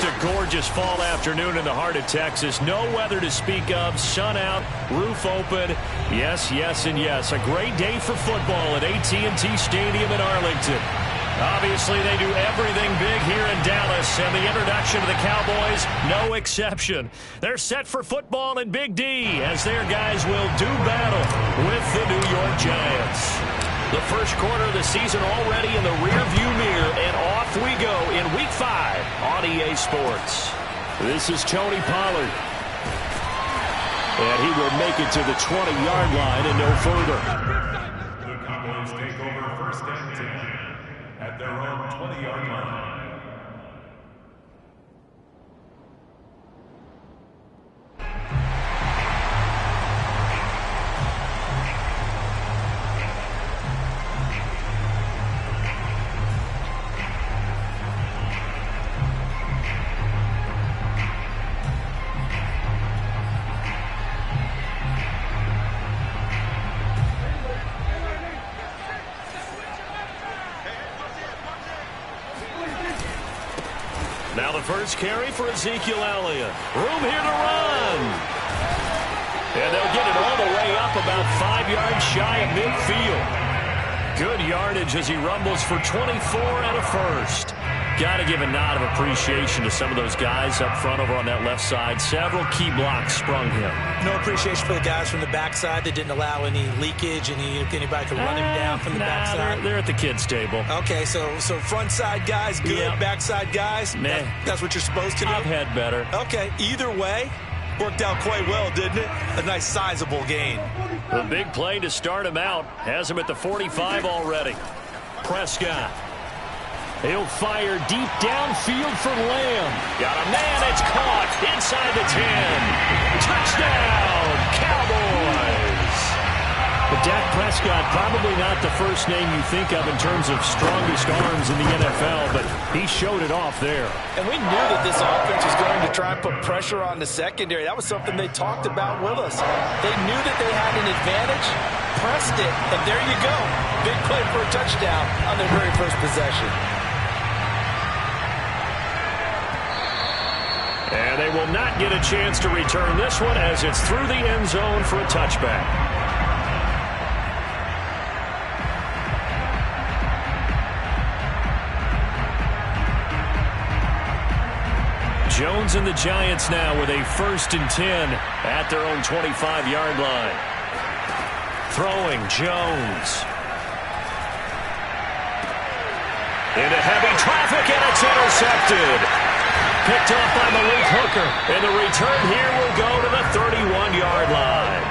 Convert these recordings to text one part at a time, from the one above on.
Just a gorgeous fall afternoon in the heart of Texas. No weather to speak of. Sun out, roof open. Yes, yes, and yes. A great day for football at AT&T Stadium in Arlington. Obviously, they do everything big here in Dallas, and the introduction of the Cowboys, no exception. They're set for football in Big D, as their guys will do battle with the New York Giants. The first quarter of the season already in the rearview mirror, and off we go in Week 5 on EA Sports. This is Tony Pollard. And he will make it to the 20-yard line and no further. The Cowboys take over first and 10 at their own 20-yard line. Now the first carry for Ezekiel Elliott. Room here to run. And they'll get it all the way up about 5 yards shy of midfield. Good yardage as he rumbles for 24 and a first. Got to give a nod of appreciation to some of those guys up front over on that left side. Several key blocks sprung him. No appreciation for the guys from the backside that didn't allow any leakage, anybody to run him down from the backside. They're at the kids' table. Okay, so front side guys good, yep. Backside guys, that's what you're supposed to do? I've had better. Okay, either way, worked out quite well, didn't it? A nice sizable gain. The big play to start him out has him at the 45 already. Prescott. He'll fire deep downfield for Lamb. Got a man, it's caught inside the 10. Touchdown, Cowboys. But Dak Prescott, probably not the first name you think of in terms of strongest arms in the NFL, but he showed it off there. And we knew that this offense was going to try and put pressure on the secondary. That was something they talked about with us. They knew that they had an advantage, pressed it, and there you go. Big play for a touchdown on their very first possession. And they will not get a chance to return this one as it's through the end zone for a touchback. Jones and the Giants now with a 1st and 10 at their own 25-yard line. Throwing Jones. Into heavy traffic, and it's intercepted. Picked off by Malik Hooker, and the return here will go to the 31-yard line.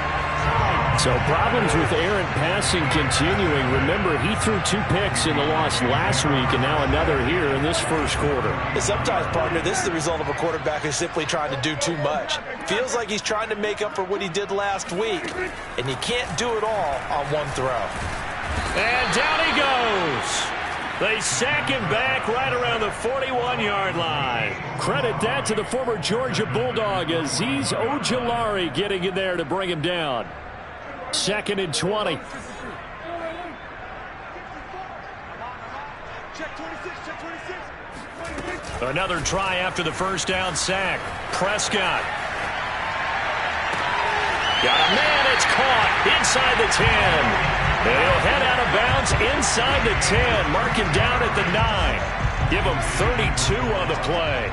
So problems with errant passing continuing. Remember, he threw 2 picks in the loss last week, and now another here in this first quarter. Sometimes, partner, this is the result of a quarterback who's simply trying to do too much. Feels like he's trying to make up for what he did last week, and he can't do it all on one throw. And down he goes. They sack him back right around the 41-yard line. Credit that to the former Georgia Bulldog, Azeez Ojulari, getting in there to bring him down. 2nd and 20. Another try after the first down sack. Prescott. Got a man, it's caught inside the 10. And he'll head out of bounds inside the 10. Mark him down at the 9. Give him 32 on the play.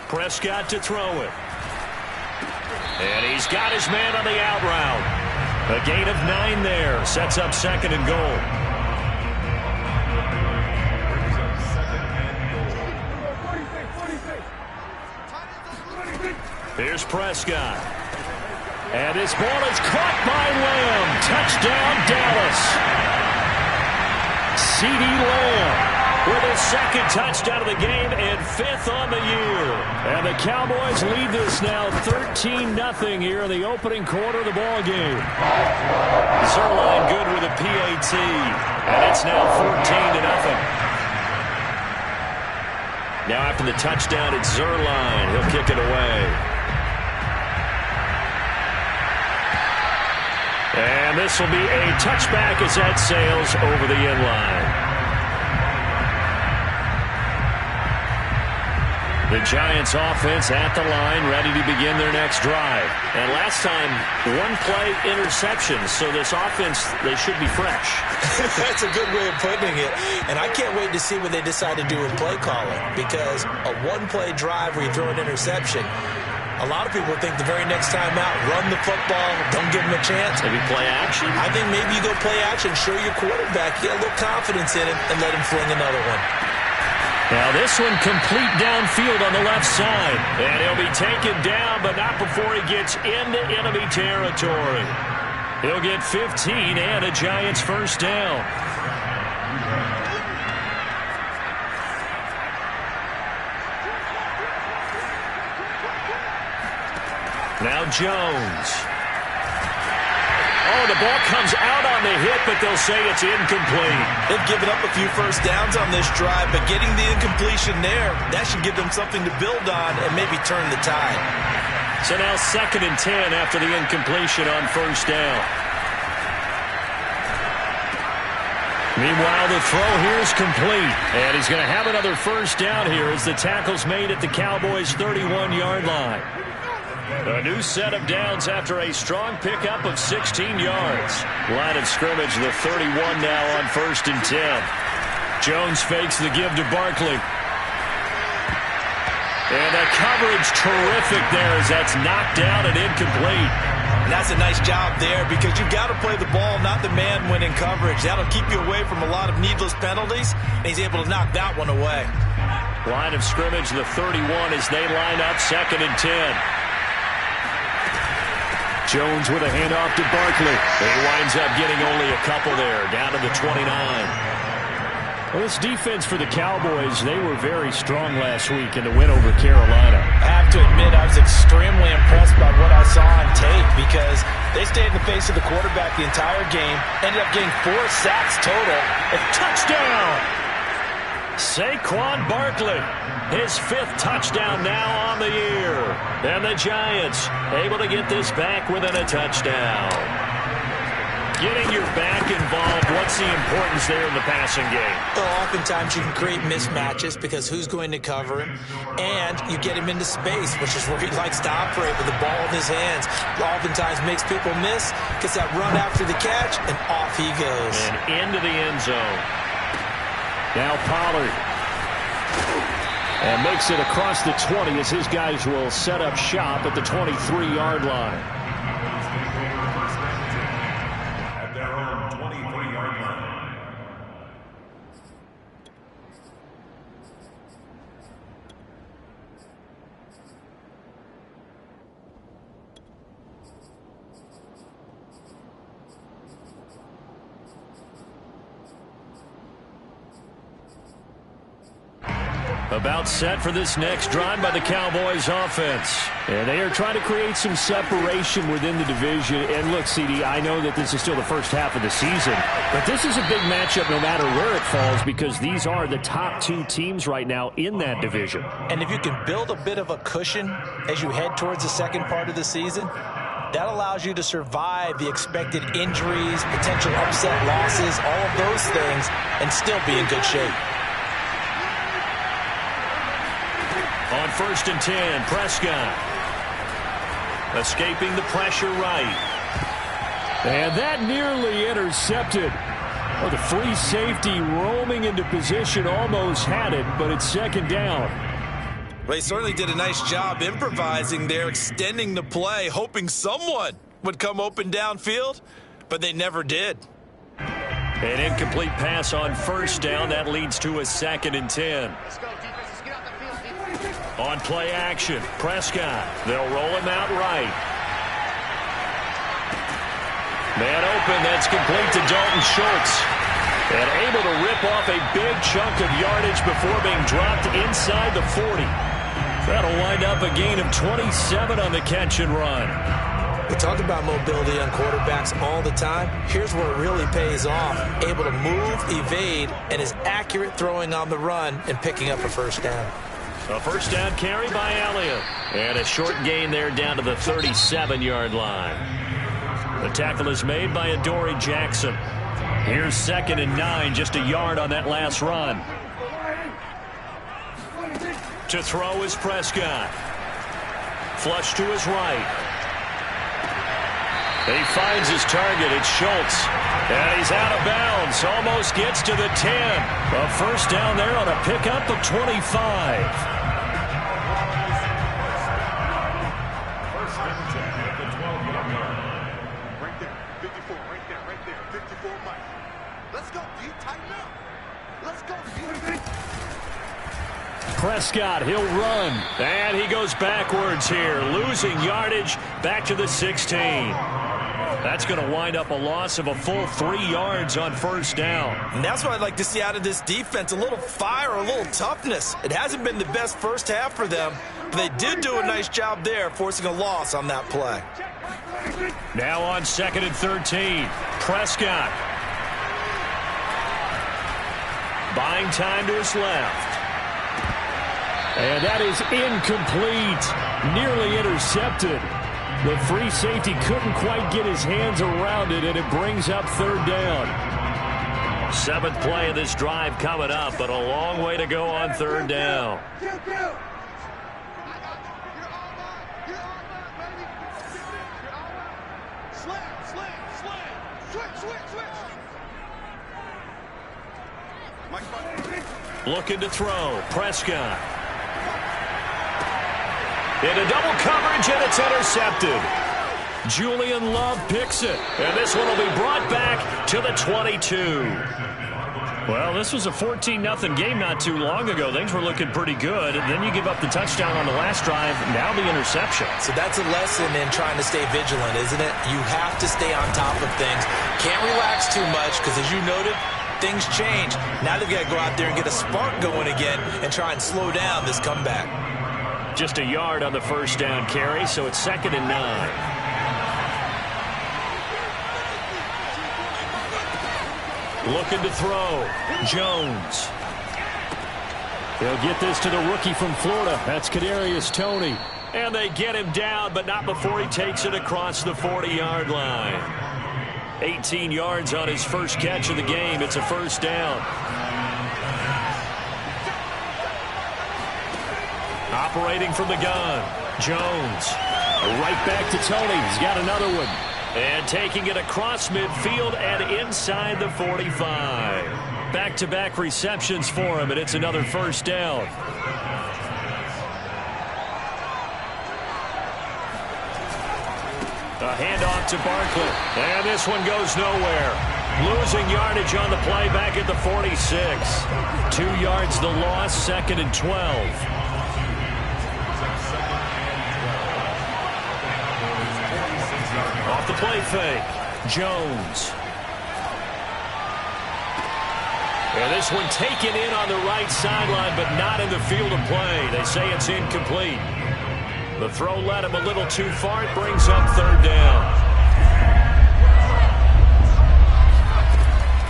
Prescott to throw it. And he's got his man on the out route. A gain of 9 there. Sets up 2nd and goal. Here's Prescott. And his ball is caught by Lamb. Touchdown, Dallas. CeeDee Lamb with his 2nd touchdown of the game and 5th on the year. And the Cowboys lead this now 13-0 here in the opening quarter of the ball game. Zerline good with a PAT. And it's now 14-0. Now after the touchdown, it's Zerline. He'll kick it away. And this will be a touchback as that sails over the end line. The Giants offense at the line, ready to begin their next drive. And last time, one-play interception. So this offense, they should be fresh. That's a good way of putting it. And I can't wait to see what they decide to do with play calling. Because a one-play drive where you throw an interception, a lot of people think the very next time out, run the football, don't give them a chance. Maybe play action? I think maybe you go play action, show your quarterback, get a little confidence in him, and let him fling another one. Now this one complete downfield on the left side. And he'll be taken down, but not before he gets into enemy territory. He'll get 15 and a Giants first down. Now Jones. Oh, the ball comes out on the hit, but they'll say it's incomplete. They've given up a few first downs on this drive, but getting the incompletion there, that should give them something to build on and maybe turn the tide. So now 2nd and 10 after the incompletion on first down. Meanwhile, the throw here is complete. And he's going to have another first down here as the tackle's made at the Cowboys' 31-yard line. A new set of downs after a strong pickup of 16 yards. Line of scrimmage, the 31 now on 1st and 10. Jones fakes the give to Barkley. And the coverage terrific there as that's knocked down and incomplete. And that's a nice job there because you've got to play the ball, not the man when in coverage. That'll keep you away from a lot of needless penalties, and he's able to knock that one away. Line of scrimmage, the 31 as they line up 2nd and 10. Jones with a handoff to Barkley. He winds up getting only a couple there, down to the 29. Well, this defense for the Cowboys, they were very strong last week in the win over Carolina. I have to admit, I was extremely impressed by what I saw on tape because they stayed in the face of the quarterback the entire game, ended up getting 4 sacks total. A touchdown! Saquon Barkley, his 5th touchdown now on the year. And the Giants able to get this back within a touchdown. Getting your back involved, what's the importance there in the passing game? Well, oftentimes you can create mismatches because who's going to cover him, and you get him into space, which is where he likes to operate with the ball in his hands. Oftentimes makes people miss, gets that run after the catch, and off he goes. And into the end zone. Now Pollard. And makes it across the 20 as his guys will set up shop at the 23-yard line. At their own 23-yard line. About set for this next drive by the Cowboys offense. And they are trying to create some separation within the division. And look, CD, I know that this is still the first half of the season, but this is a big matchup no matter where it falls because these are the top 2 teams right now in that division. And if you can build a bit of a cushion as you head towards the second part of the season, that allows you to survive the expected injuries, potential upset losses, all of those things, and still be in good shape. On 1st and 10, Prescott. Escaping the pressure right. And that nearly intercepted. Oh, the free safety roaming into position almost had it, but it's 2nd down. Well, he certainly did a nice job improvising there, extending the play, hoping someone would come open downfield, but they never did. An incomplete pass on 1st down. That leads to a 2nd and 10. On play action, Prescott. They'll roll him out right. Man open, that's complete to Dalton Schultz. And able to rip off a big chunk of yardage before being dropped inside the 40. That'll wind up a gain of 27 on the catch and run. We talk about mobility on quarterbacks all the time. Here's where it really pays off. Able to move, evade, and is accurate throwing on the run and picking up a first down. A first down carry by Elliott. And a short gain there down to the 37-yard line. The tackle is made by Adoree Jackson. Here's 2nd and 9, just a yard on that last run. To throw is Prescott. Flush to his right. He finds his target. It's Schultz. And he's out of bounds. Almost gets to the 10. A first down there on a pickup of 25. First and 10 at the 12-yard line. Right there. 54. Right there. Right there. 54, Mike. Let's go, D. Tighten up. Let's go, D. Prescott, he'll run. And he goes backwards here. Losing yardage back to the 16. That's going to wind up a loss of a full 3 yards on first down. And that's what I'd like to see out of this defense, a little fire, a little toughness. It hasn't been the best first half for them, but they did do a nice job there, forcing a loss on that play. Now on 2nd and 13, Prescott. Buying time to his left. And that is incomplete. Nearly intercepted. The free safety couldn't quite get his hands around it, and it brings up 3rd down. 7th play of this drive coming up, but a long way to go on 3rd down. Looking to throw. Prescott. Into double coverage, and it's intercepted. Julian Love picks it, and this one will be brought back to the 22. Well, this was a 14-0 game not too long ago. Things were looking pretty good. And then you give up the touchdown on the last drive, now the interception. So that's a lesson in trying to stay vigilant, isn't it? You have to stay on top of things. Can't relax too much because, as you noted, things change. Now they've got to go out there and get a spark going again and try and slow down this comeback. Just a yard on the first down carry, so it's 2nd and 9. Looking to throw. Jones. They'll get this to the rookie from Florida. That's Kadarius Toney. And they get him down, but not before he takes it across the 40-yard line. 18 yards on his first catch of the game. It's a first down. Operating from the gun. Jones. Right back to Toney. He's got another one. And taking it across midfield and inside the 45. Back-to-back receptions for him, and it's another first down. A handoff to Barkley. And this one goes nowhere. Losing yardage on the play back at the 46. 2 yards the loss, 2nd and 12. Off the play fake. Jones. And this one taken in on the right sideline, but not in the field of play. They say it's incomplete. The throw led him a little too far. It brings up 3rd down.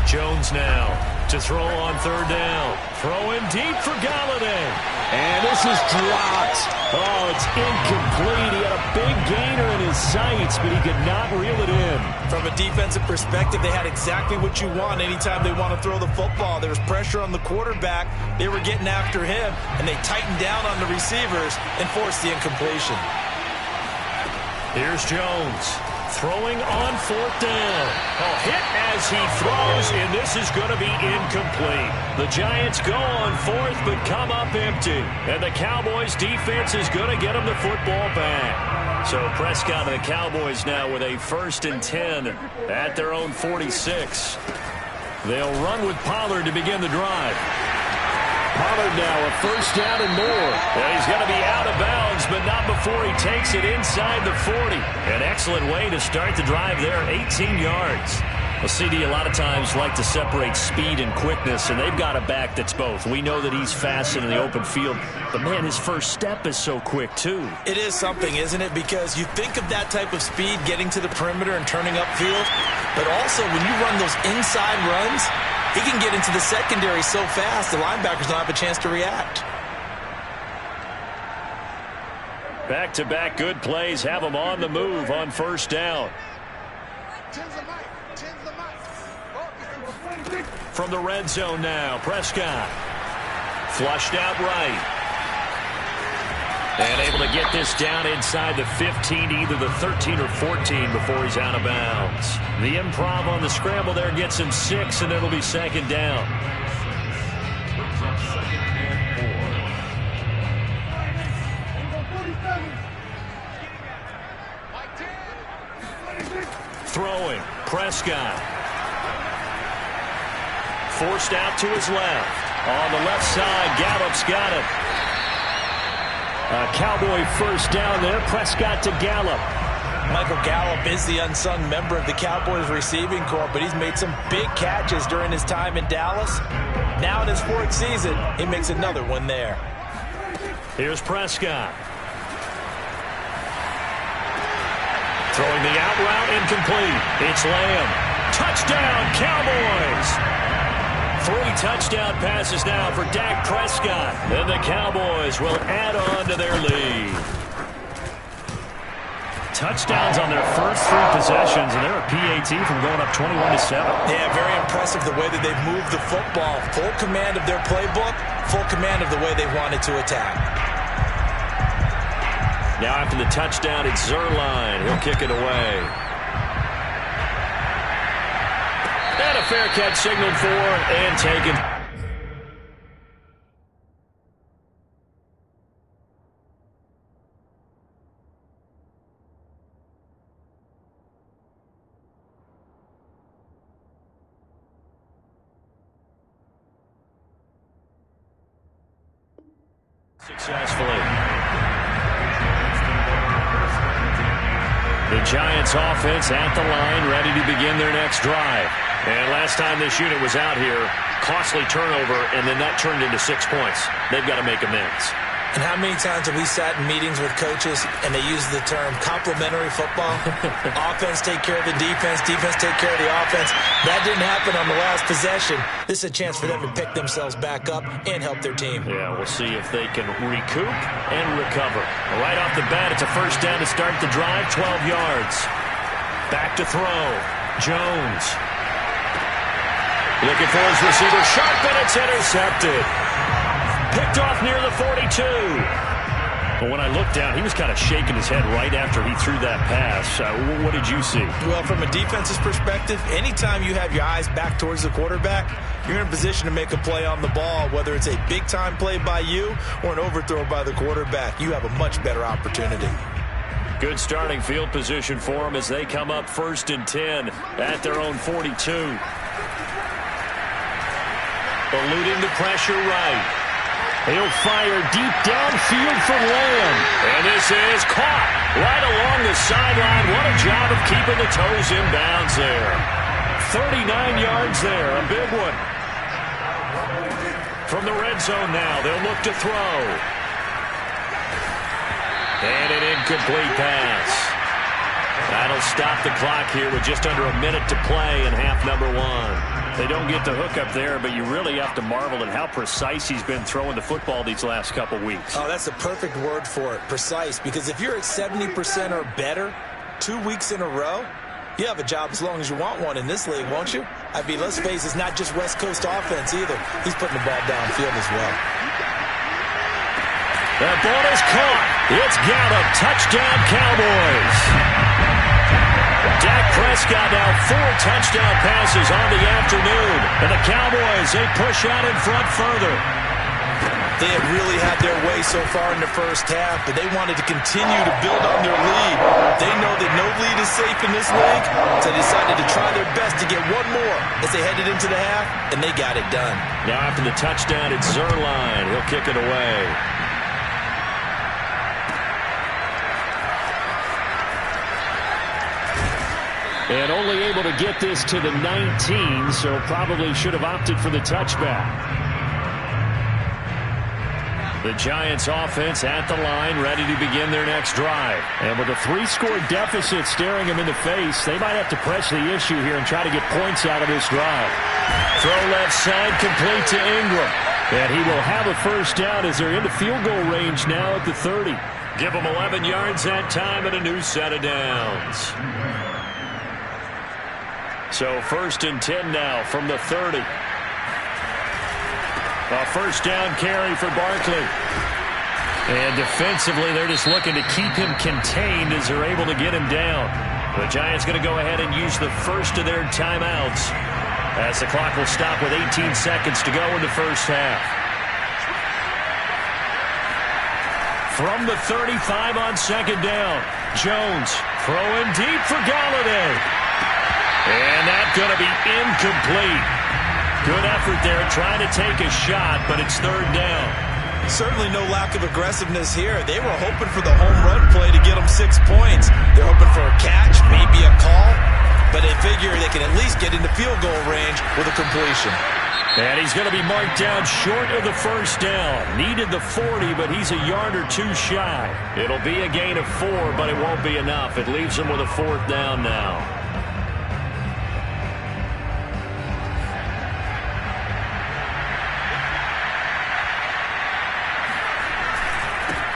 Jones now to throw on 3rd down. Throwing deep for Galladay. And this is dropped. Oh, it's incomplete. He had a big gainer in his sights, but he could not reel it in. From a defensive perspective, they had exactly what you want anytime they want to throw the football. There was pressure on the quarterback. They were getting after him, and they tightened down on the receivers and forced the incompletion. Here's Jones. Throwing on 4th down. A hit as he throws, and this is going to be incomplete. The Giants go on 4th, but come up empty. And the Cowboys' defense is going to get them the football back. So Prescott and the Cowboys now with a 1st and 10 at their own 46. They'll run with Pollard to begin the drive. Pollard now a first down and more. And he's going to be out of bounds, but not before he takes it inside the 40. An excellent way to start the drive there, 18 yards. Well, CD a lot of times like to separate speed and quickness, and they've got a back that's both. We know that he's fast in the open field, but, man, his first step is so quick, too. It is something, isn't it? Because you think of that type of speed getting to the perimeter and turning upfield, but also when you run those inside runs, he can get into the secondary so fast, the linebackers don't have a chance to react. Back-to-back good plays have him on the move on first down. Tens the mic. Tens the mic. From the red zone now, Prescott. Flushed out right. And able to get this down inside the 15, either the 13 or 14 before he's out of bounds. The improv on the scramble there gets him 6, and it'll be second down. Throwing, Prescott. Forced out to his left. On the left side, Gallup's got it. Cowboy first down there. Prescott to Gallup. Michael Gallup is the unsung member of the Cowboys receiving corps, but he's made some big catches during his time in Dallas. Now in his 4th season, he makes another one there. Here's Prescott. Throwing the out route, incomplete. It's Lamb. Touchdown, Cowboys! 3 touchdown passes now for Dak Prescott. Then the Cowboys will add on to their lead. Touchdowns on their first 3 possessions, and they're a PAT from going up 21-7. Yeah, very impressive the way that they've moved the football. Full command of their playbook, full command of the way they wanted to attack. Now after the touchdown, it's Zerline. He'll kick it away. And a fair catch signaled for and taken. Successfully. The Giants offense at the line, ready to begin their next drive. And last time this unit was out here, costly turnover, and then that turned into 6 points. They've got to make amends. And how many times have we sat in meetings with coaches and they use the term complementary football? Offense take care of the defense, defense take care of the offense. That didn't happen on the last possession. This is a chance for them to pick themselves back up and help their team. Yeah, we'll see if they can recoup and recover. Right off the bat, it's a first down to start the drive, 12 yards. Back to throw. Jones. Looking for his receiver, sharp, and it's intercepted. Picked off near the 42. But when I looked down, he was kind of shaking his head right after he threw that pass. What did you see? Well, from a defense's perspective, anytime you have your eyes back towards the quarterback, you're in a position to make a play on the ball, whether it's a big-time play by you or an overthrow by the quarterback. You have a much better opportunity. Good starting field position for them as they come up 1st and 10 at their own 42. Eluding the pressure right. He'll fire deep downfield for Lamb. And this is caught right along the sideline. What a job of keeping the toes in bounds there. 39 yards there, a big one. From the red zone now, they'll look to throw. And an incomplete pass. That'll stop the clock here with just under a minute to play in half number 1. They don't get the hook up there, but you really have to marvel at how precise he's been throwing the football these last couple weeks. Oh, that's a perfect word for it, precise, because if you're at 70% or better 2 weeks in a row, you have a job as long as you want one in this league, won't you? I mean, let's face it, it's not just West Coast offense either. He's putting the ball downfield as well. The ball is caught. It's Gallup. Touchdown, Cowboys. Dak Prescott now 4 touchdown passes on the afternoon. And the Cowboys, they push out in front further. They have really had their way so far in the first half, but they wanted to continue to build on their lead. They know that no lead is safe in this league, so they decided to try their best to get one more as they headed into the half, and they got it done. Now after the touchdown, it's Zerline. He'll kick it away. And only able to get this to the 19, so probably should have opted for the touchback. The Giants offense at the line, ready to begin their next drive. And with a 3-score deficit staring them in the face, they might have to press the issue here and try to get points out of this drive. Throw left side, complete to Ingram. And he will have a first down as they're into field goal range now at the 30. Give them 11 yards that time and a new set of downs. So 1st and 10 now from the 30. A first down carry for Barkley. And defensively, they're just looking to keep him contained as they're able to get him down. The Giants going to go ahead and use the first of their timeouts as the clock will stop with 18 seconds to go in the first half. From the 35 on 2nd down, Jones throwing deep for Galladay. And that's going to be incomplete. Good effort there trying to take a shot, but it's 3rd down. Certainly no lack of aggressiveness here. They were hoping for the home run play to get them 6 points. They're hoping for a catch, maybe a call, but they figure they can at least get into field goal range with a completion. And he's going to be marked down short of the first down. Needed the 40, but he's a yard or 2 shy. It'll be a gain of 4, but it won't be enough. It leaves him with a 4th down now.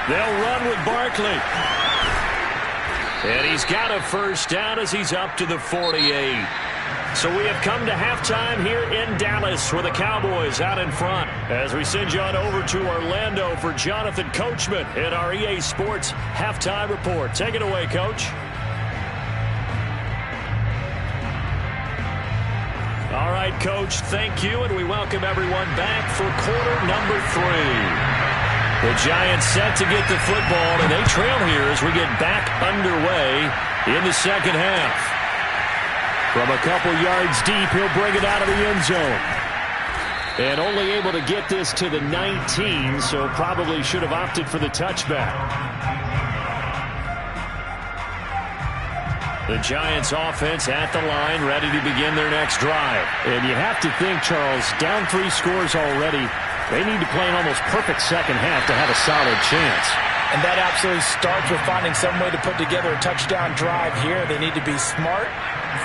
They'll run with Barkley. And he's got a first down as he's up to the 48. So we have come to halftime here in Dallas with the Cowboys out in front. As we send you on over to Orlando for Jonathan Coachman in our EA Sports Halftime Report. Take it away, Coach. All right, Coach, thank you, and we welcome everyone back for quarter number 3. The Giants set to get the football, and they trail here as we get back underway in the second half. From a couple yards deep, he'll bring it out of the end zone. And only able to get this to the 19, so probably should have opted for the touchback. The Giants offense at the line, ready to begin their next drive. And you have to think, Charles, down 3 scores already. They need to play an almost perfect second half to have a solid chance. And that absolutely starts with finding some way to put together a touchdown drive here. They need to be smart,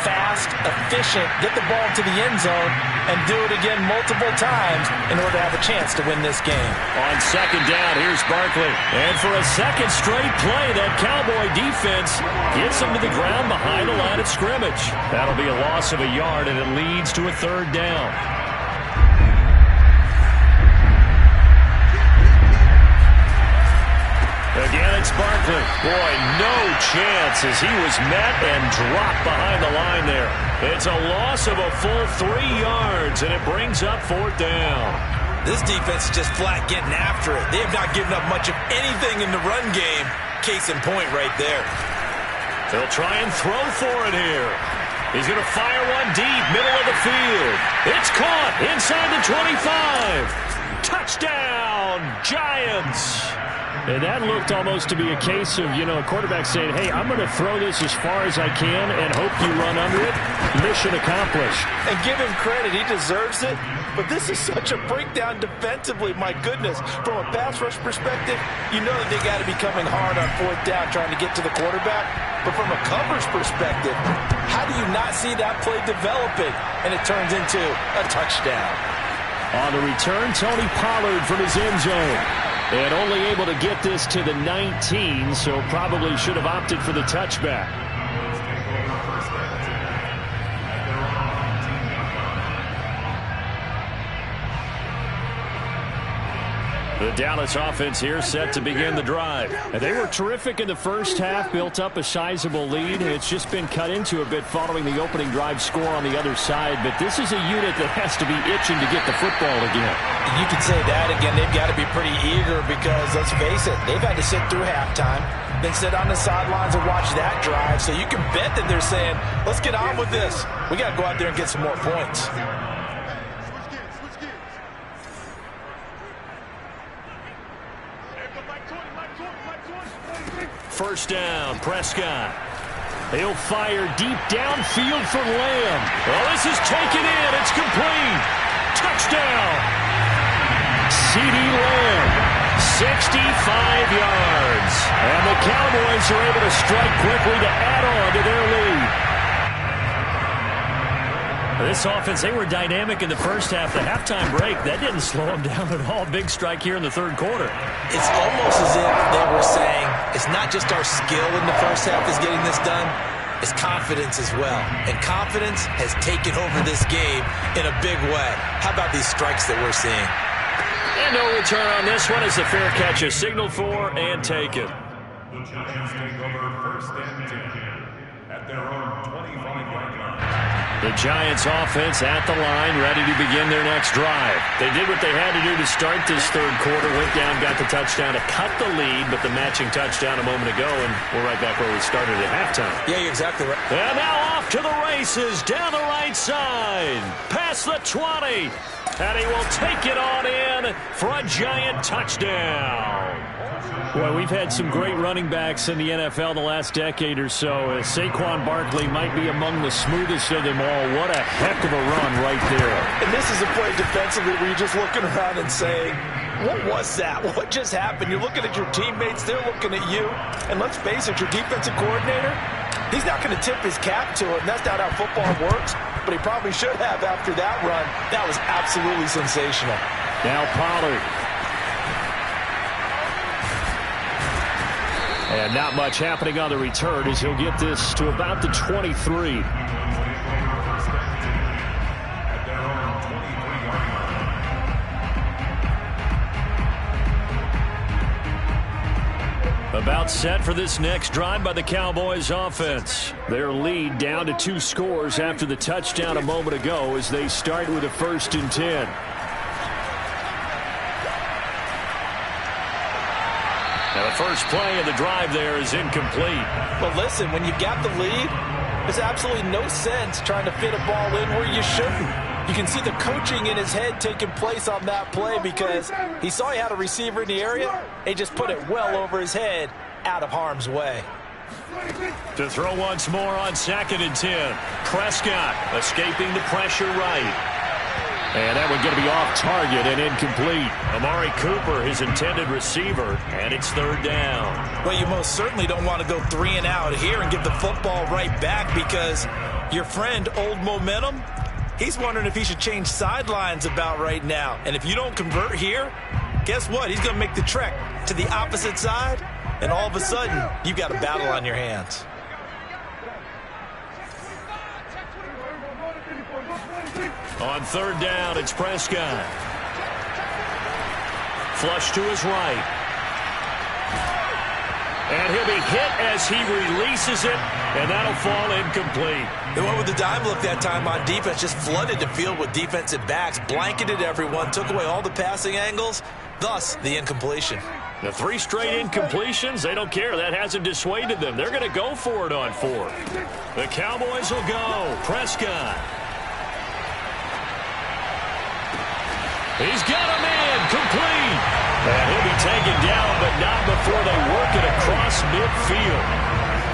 fast, efficient, get the ball to the end zone, and do it again multiple times in order to have a chance to win this game. On 2nd down, here's Barkley. And for a second straight play, that Cowboy defense gets him to the ground behind the line of scrimmage. That'll be a loss of a yard, and it leads to a 3rd down. Again, it's Barkley. Boy, no chance as he was met and dropped behind the line there. It's a loss of a full 3 yards, and it brings up 4th down. This defense is just flat getting after it. They have not given up much of anything in the run game. Case in point right there. They'll try and throw for it here. He's going to fire one deep, middle of the field. It's caught inside the 25. Touchdown, Giants. And that looked almost to be a case of, a quarterback saying, hey, I'm going to throw this as far as I can and hope you run under it. Mission accomplished. And give him credit. He deserves it. But this is such a breakdown defensively. My goodness. From a pass rush perspective, you know that they got to be coming hard on 4th down trying to get to the quarterback. But from a coverage perspective, how do you not see that play developing? And it turns into a touchdown. On the return, Tony Pollard from his end zone. And only able to get this to the 19, so probably should have opted for the touchback. The Dallas offense here set to begin the drive. And they were terrific in the first half, built up a sizable lead. It's just been cut into a bit following the opening drive score on the other side. But this is a unit that has to be itching to get the football again. You could say that again. They've got to be pretty eager because, let's face it, they've had to sit through halftime, then sit on the sidelines and watch that drive. So you can bet that they're saying, let's get on with this. We got to go out there and get some more points. First down, Prescott. He'll fire deep downfield for Lamb. Oh, this is taken in. It's complete. Touchdown. CeeDee Lamb, 65 yards. And the Cowboys are able to strike quickly to add on to their lead. This offense, they were dynamic in the first half. The halftime break, that didn't slow them down at all. Big strike here in the 3rd quarter. It's almost as if they were saying, it's not just our skill in the first half that's getting this done. is confidence as well. And confidence has taken over this game in a big way. How about these strikes that we're seeing? And no return on this one as the fair catch is signaled for and taken. The Giants take over first and 10 at their own 25-yard line. The Giants offense at the line, ready to begin their next drive. They did what they had to do to start this third quarter, went down, got the touchdown to cut the lead, but the matching touchdown a moment ago, and we're right back where we started at halftime. Yeah, you're exactly right. And now off to the races, down the right side, past the 20, and he will take it on in for a Giant touchdown. Boy, we've had some great running backs in the NFL the last decade or so. Saquon Barkley might be among the smoothest of them all. What a heck of a run right there. And this is a play defensively where you're just looking around and saying, what was that? What just happened? You're looking at your teammates. They're looking at you. And let's face it, your defensive coordinator, he's not going to tip his cap to it. And that's not how football works. But he probably should have after that run. That was absolutely sensational. Now Pollard. And not much happening on the return as he'll get this to about the 23. About set for this next drive by the Cowboys offense. Their lead down to 2 scores after the touchdown a moment ago as they start with a 1st and 10. Now the first play of the drive there is incomplete. But listen, when you got the lead, there's absolutely no sense trying to fit a ball in where you shouldn't. You can see the coaching in his head taking place on that play because he saw he had a receiver in the area. He just put it well over his head, out of harm's way. To throw once more on 2nd and 10. Prescott escaping the pressure right. And that one going to be off target and incomplete. Amari Cooper, his intended receiver, and it's 3rd down. Well, you most certainly don't want to go 3 and out here and give the football right back because your friend, Old Momentum, he's wondering if he should change sidelines about right now. And if you don't convert here, guess what? He's going to make the trek to the opposite side, and all of a sudden, you've got a battle on your hands. On 3rd down, it's Prescott. Flush to his right. And he'll be hit as he releases it, and that'll fall incomplete. They went with the dime look that time on defense, just flooded the field with defensive backs, blanketed everyone, took away all the passing angles, thus the incompletion. The 3 straight incompletions, they don't care. That hasn't dissuaded them. They're going to go for it on 4th. The Cowboys will go. Prescott. He's got a man complete. And he'll be taken down, but not before they work it across midfield.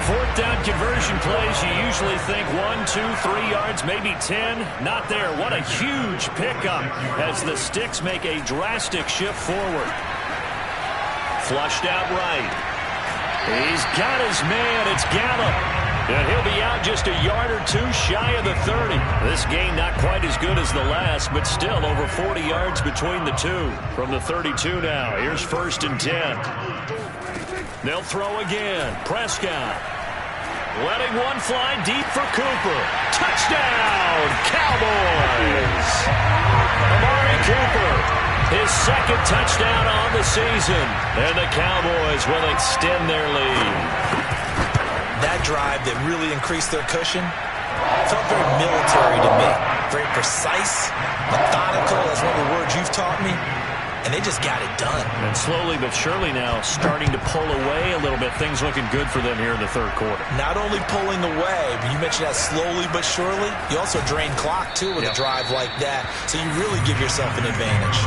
4th down conversion plays, you usually think 1, 2, 3 yards, maybe 10. Not there. What a huge pickup as the Sticks make a drastic shift forward. Flushed out right. He's got his man. It's Gallup. And he'll be out just a yard or 2 shy of the 30. This game not quite as good as the last, but still over 40 yards between the two. From the 32 now, here's 1st and 10. They'll throw again. Prescott. Letting one fly deep for Cooper. Touchdown, Cowboys! Amari Cooper, his 2nd touchdown on the season. And the Cowboys will extend their lead. That drive that really increased their cushion felt very military to me. Very precise, methodical, that's one of the words you've taught me. And they just got it done. And slowly but surely now starting to pull away a little bit. Things looking good for them here in the 3rd quarter. Not only pulling away, but you mentioned that slowly but surely. You also drain clock, too, with a drive like that. So you really give yourself an advantage.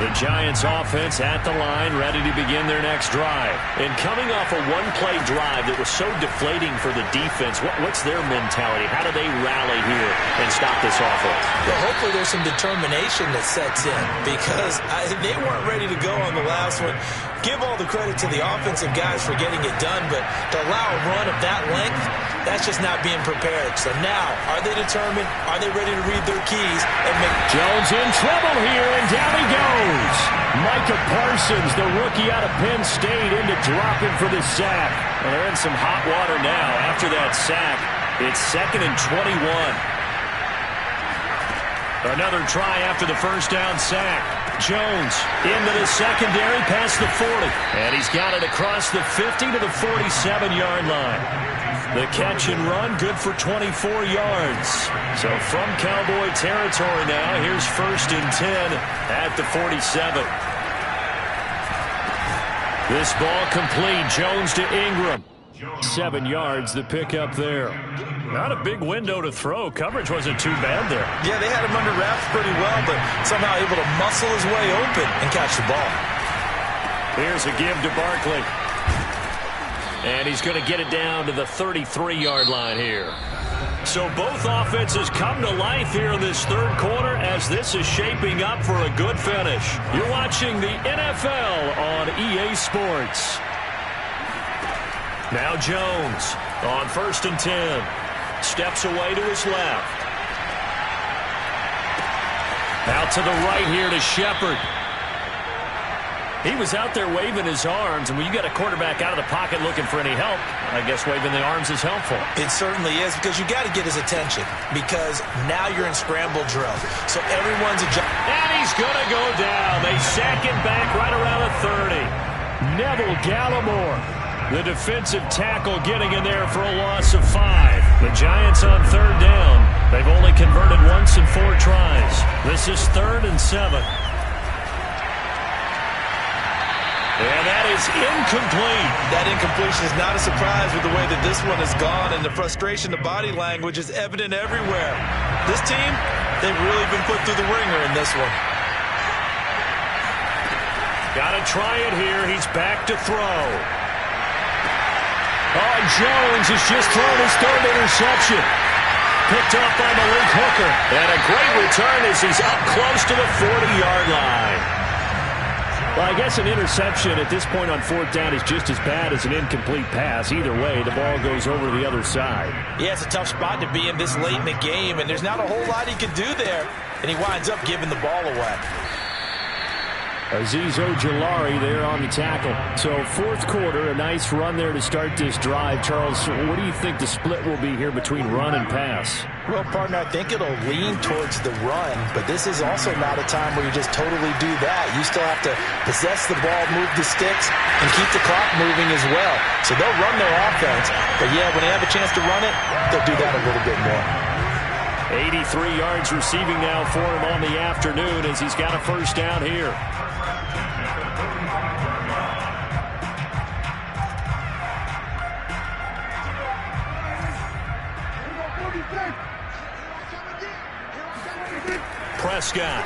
The Giants offense at the line, ready to begin their next drive. And coming off a one-play drive that was so deflating for the defense, what's their mentality? How do they rally here and stop this offense? Well, hopefully there's some determination that sets in because they weren't ready to go on the last one. Give all the credit to the offensive guys for getting it done, but to allow a run of that length, That's just not being prepared. So now, are they determined? Are they ready to read their keys and make... Jones in trouble here, and down he goes. Micah Parsons, the rookie out of Penn State, in to drop him for the sack. Well, they're in some hot water now after that sack. It's 2nd and 21. Another try after the first down sack. Jones into the secondary past the 40. And he's got it across the 50 to the 47-yard line. The catch and run, good for 24 yards. So from Cowboy territory now, here's 1st and 10 at the 47. This ball complete. Jones to Ingram. 7 yards, the pickup there. Not a big window to throw. Coverage wasn't too bad there. Yeah, they had him under wraps pretty well, but somehow able to muscle his way open and catch the ball. Here's a give to Barkley. And he's going to get it down to the 33-yard line here. So both offenses come to life here in this third quarter as this is shaping up for a good finish. You're watching the NFL on EA Sports. Now Jones on 1st and 10. Steps away to his left. Out to the right here to Shepard. He was out there waving his arms, and when you got a quarterback out of the pocket looking for any help, I guess waving the arms is helpful. It certainly is, because you got to get his attention, because now you're in scramble drill. So everyone's and he's going to go down. They sack him back right around the 30. Neville Gallimore, the defensive tackle, getting in there for a loss of 5. The Giants on 3rd down. They've only converted once in 4 tries. This is 3rd and 7. And that is incomplete. That incompletion is not a surprise with the way that this one has gone, and the frustration, the body language is evident everywhere. This team, they've really been put through the ringer in this one. Got to try it here. He's back to throw. Oh, Jones has just thrown his 3rd interception. Picked off by Malik Hooker. And a great return as he's up close to the 40-yard line. Well, I guess an interception at this point on 4th down is just as bad as an incomplete pass. Either way, the ball goes over the other side. Yeah, it's a tough spot to be in this late in the game, and there's not a whole lot he can do there. And he winds up giving the ball away. Azeez Ojulari there on the tackle. So 4th quarter, a nice run there to start this drive. Charles, what do you think the split will be here between run and pass? Well, partner, I think it'll lean towards the run, but this is also not a time where you just totally do that. You still have to possess the ball, move the sticks, and keep the clock moving as well. So they'll run their offense, but yeah, when they have a chance to run it, they'll do that a little bit more. 83 yards receiving now for him on the afternoon as he's got a 1st down here. Prescott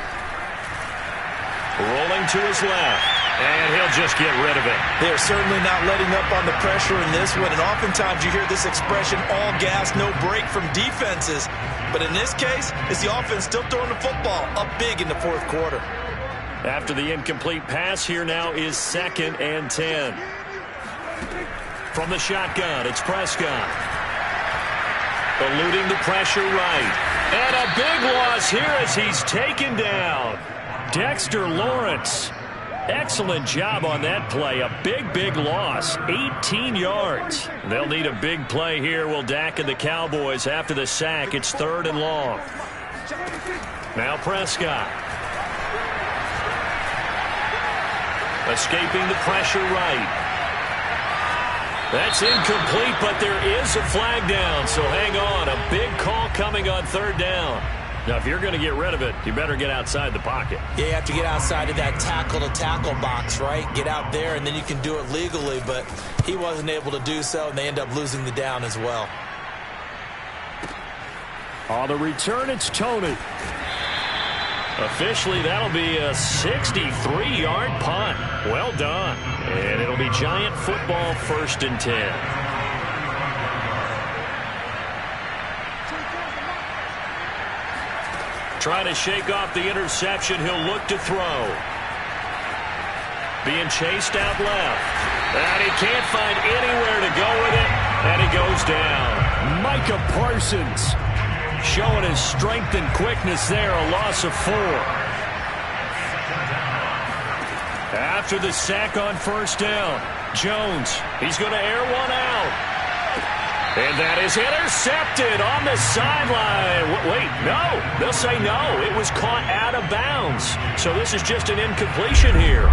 rolling to his left, and he'll just get rid of it. They're certainly not letting up on the pressure in this one, and oftentimes you hear this expression, all gas, no break from defenses. But in this case, it's the offense still throwing the football up big in the 4th quarter. After the incomplete pass, here now is 2nd and 10. From the shotgun, it's Prescott. Eluding the pressure right. And a big loss here as he's taken down. Dexter Lawrence. Excellent job on that play. A big loss. 18 yards. They'll need a big play here, will Dak and the Cowboys after the sack. It's 3rd and long. Now Prescott. Escaping the pressure right. That's incomplete, but there is a flag down, so hang on. A big call coming on 3rd down. Now, if you're going to get rid of it, you better get outside the pocket. Yeah, you have to get outside of that tackle-to-tackle box, right? Get out there, and then you can do it legally, but he wasn't able to do so, and they end up losing the down as well. On the return, it's Tony. Officially, that'll be a 63-yard punt. Well done. And it'll be Giant football, 1st and 10. Trying to shake off the interception. He'll look to throw. Being chased out left. And he can't find anywhere to go with it. And he goes down. Micah Parsons showing his strength and quickness there, a loss of 4. After the sack on first down, Jones, he's going to air one out. And that is intercepted on the sideline. Wait, no. They'll say no. It was caught out of bounds. So this is just an incompletion here.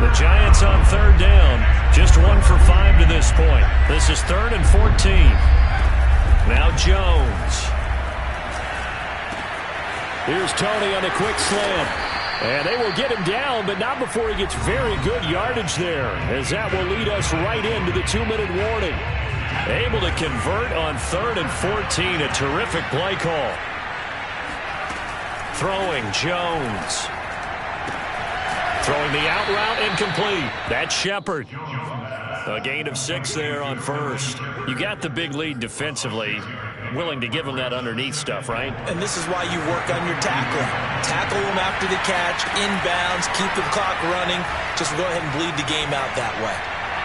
The Giants on third down, just 1 for 5 to this point. This is 3rd and 14. Now Jones. Here's Tony on a quick slam. And they will get him down, but not before he gets very good yardage there, as that will lead us right into the 2-minute warning. Able to convert on 3rd and 14. A terrific play call. Throwing Jones. Throwing the out route incomplete. That's Shepard. A gain of 6 there on first. You got the big lead defensively. Willing to give him that underneath stuff, right? And this is why you work on your tackling. Tackle him after the catch, inbounds, keep the clock running. Just go ahead and bleed the game out that way.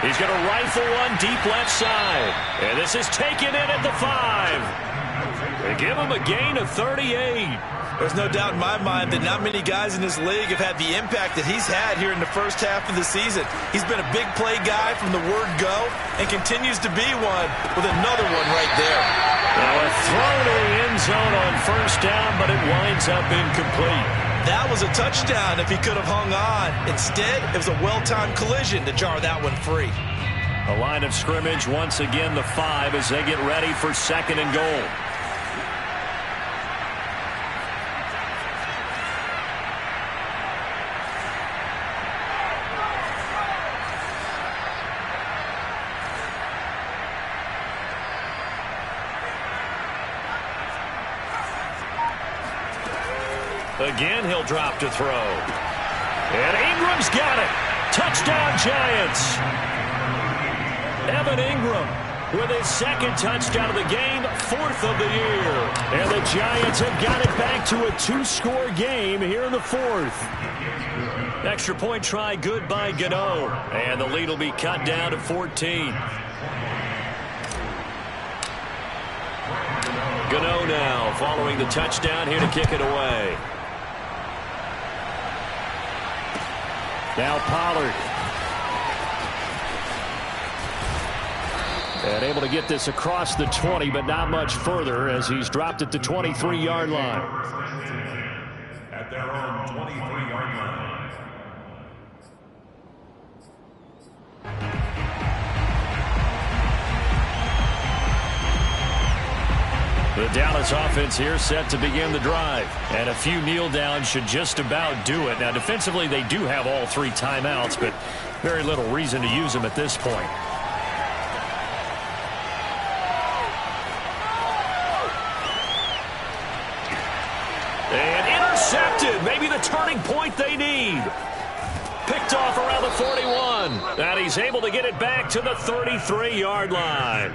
He's going to rifle one deep left side. And this is taken in at the 5. They give him a gain of 38. There's no doubt in my mind that not many guys in this league have had the impact that he's had here in the first half of the season. He's been a big play guy from the word go and continues to be one with another one right there. Now a throw to the end zone on first down, but it winds up incomplete. That was a touchdown if he could have hung on. Instead, it was a well-timed collision to jar that one free. A line of scrimmage once again, the 5 as they get ready for 2nd and goal. Again, he'll drop to throw. And Ingram's got it. Touchdown, Giants. Evan Ingram with his 2nd touchdown of the game, 4th of the year. And the Giants have got it back to a 2-score game here in the 4th. Extra point try good by Gano. And the lead will be cut down to 14. Gano now following the touchdown here to kick it away. Now Pollard. And able to get this across the 20, but not much further as he's dropped at the 23-yard line. At their own 23-yard line. The Dallas offense here set to begin the drive. And a few kneel downs should just about do it. Now, defensively, they do have all 3 timeouts, but very little reason to use them at this point. And intercepted. Maybe the turning point they need. Picked off around the 41. And he's able to get it back to the 33-yard line.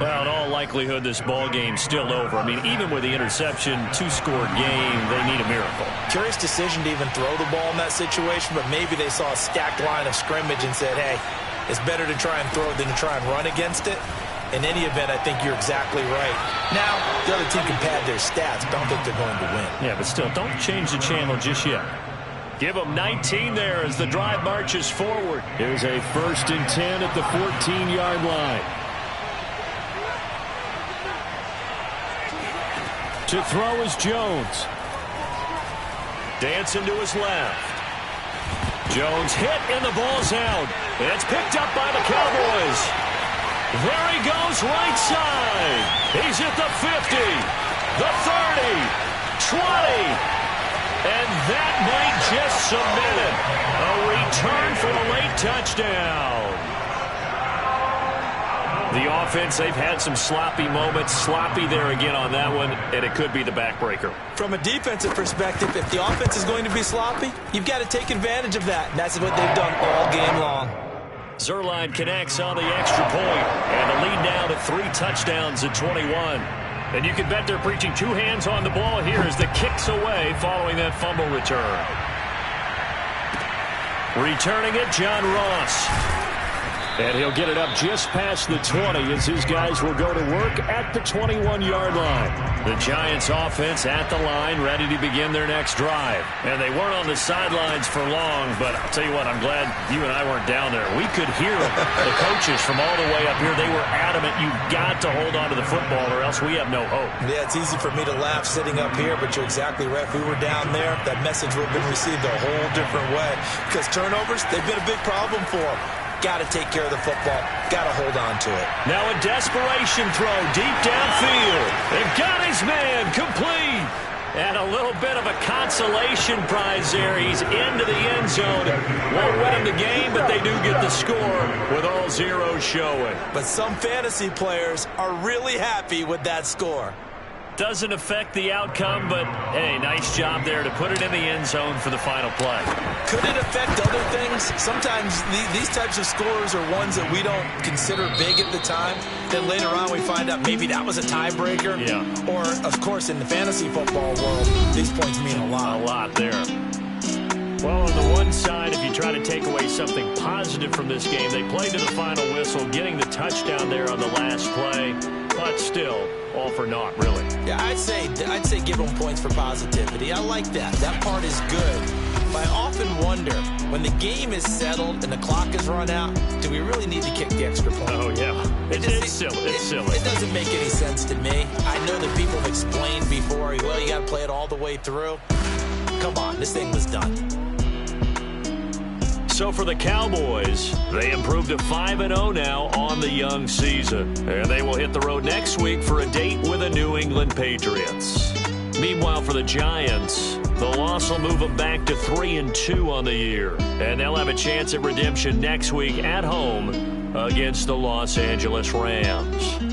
Well, in all likelihood, this ball game's still over. I mean, even with the interception, 2-score game, they need a miracle. Curious decision to even throw the ball in that situation, but maybe they saw a stacked line of scrimmage and said, hey, it's better to try and throw it than to try and run against it. In any event, I think you're exactly right. Now, the other team can pad their stats, but I don't think they're going to win. Yeah, but still, don't change the channel just yet. Give them 19 there as the drive marches forward. Here's a 1st and 10 at the 14-yard line. To throw is Jones. Dancing to his left. Jones hit and the ball's out. It's picked up by the Cowboys. There he goes right side. He's at the 50, the 30, 20. And that might just cement it. A return for a late touchdown. The offense, they've had some sloppy moments. Sloppy there again on that one, and it could be the backbreaker. From a defensive perspective, if the offense is going to be sloppy, you've got to take advantage of that. And that's what they've done all game long. Zerline connects on the extra point, and the lead now to 3 touchdowns at 21. And you can bet they're preaching 2 hands on the ball here as the kick's away following that fumble return. Returning it, John Ross. And he'll get it up just past the 20 as his guys will go to work at the 21-yard line. The Giants offense at the line, ready to begin their next drive. And they weren't on the sidelines for long, but I'll tell you what, I'm glad you and I weren't down there. We could hear them. The coaches from all the way up here, they were adamant, you've got to hold on to the football or else we have no hope. Yeah, it's easy for me to laugh sitting up here, but you're exactly right. If we were down there, that message would have been received a whole different way. Because turnovers, they've been a big problem for them. Got to take care of the football. Got to hold on to it. Now a desperation throw deep downfield. They've got his man complete. And a little bit of a consolation prize there. He's into the end zone. Won't win him the game, but they do get the score with all zeros showing. But some fantasy players are really happy with that score. Doesn't affect the outcome, but, hey, nice job there to put it in the end zone for the final play. Could it affect other things? Sometimes these types of scores are ones that we don't consider big at the time. Then later on we find out maybe that was a tiebreaker. Yeah. Or, of course, in the fantasy football world, these points mean a lot. A lot there. Well, on the one side, if you try to take away something positive from this game, they played to the final whistle, getting the touchdown there on the last play. But still, all for naught, really. Yeah, I'd say give them points for positivity. I like that. That part is good. But I often wonder, when the game is settled and the clock is run out, do we really need to kick the extra point? Oh, yeah. It's silly. It's silly. It doesn't make any sense to me. I know that people have explained before, well, you got to play it all the way through. Come on, this thing was done. So for the Cowboys, they improved to 5-0 now on the young season. And they will hit the road next week for a date with the New England Patriots. Meanwhile, for the Giants, the loss will move them back to 3-2 on the year. And they'll have a chance at redemption next week at home against the Los Angeles Rams.